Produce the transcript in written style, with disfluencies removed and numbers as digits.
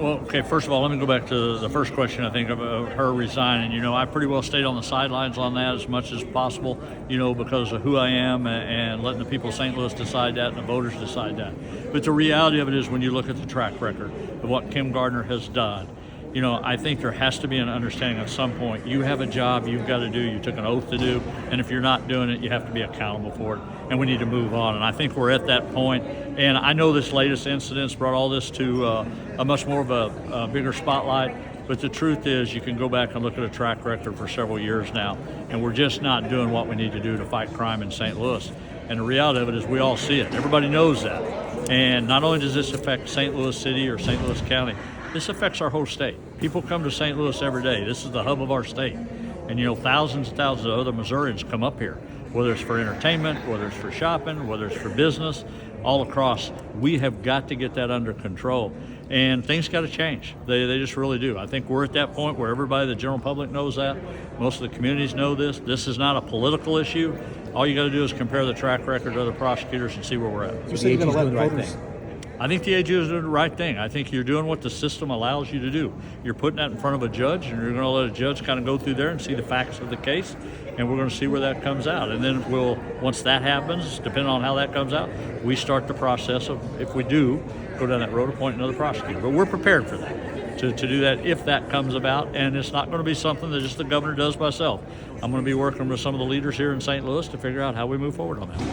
Well, okay, first of all, let me go back to the first question, I think, of her resigning. I pretty well stayed on the sidelines on that as much as possible, because of who I am and letting the people of St. Louis decide that and the voters decide that. But the reality of it is when you look at the track record of what Kim Gardner has done, I think there has to be an understanding at some point. You have a job you've got to do, you took an oath to do, and if you're not doing it, you have to be accountable for it, and we need to move on. And I think we're at that point. And I know this latest incident's brought all this to a much more of a bigger spotlight, but the truth is you can go back and look at a track record for several years now, and we're just not doing what we need to do to fight crime in St. Louis. And the reality of it is we all see it. Everybody knows that. And not only does this affect St. Louis City or St. Louis County, this affects our whole state. People come to St. Louis every day. This is the hub of our state. And thousands and thousands of other Missourians come up here, whether it's for entertainment, whether it's for shopping, whether it's for business, all across. We have got to get that under control. And things got to change. They just really do. I think we're at that point where everybody, the general public, knows that. Most of the communities know this. This is not a political issue. All you got to do is compare the track record to other prosecutors and see where we're at. So you're going to let voters... I think the AG is doing the right thing. I think you're doing what the system allows you to do. You're putting that in front of a judge, and you're going to let a judge kind of go through there and see the facts of the case, and we're going to see where that comes out. And then once that happens, depending on how that comes out, we start the process of, if we do go down that road, appoint another prosecutor. But we're prepared for that, to do that if that comes about, and it's not going to be something that just the governor does by himself. I'm going to be working with some of the leaders here in St. Louis to figure out how we move forward on that.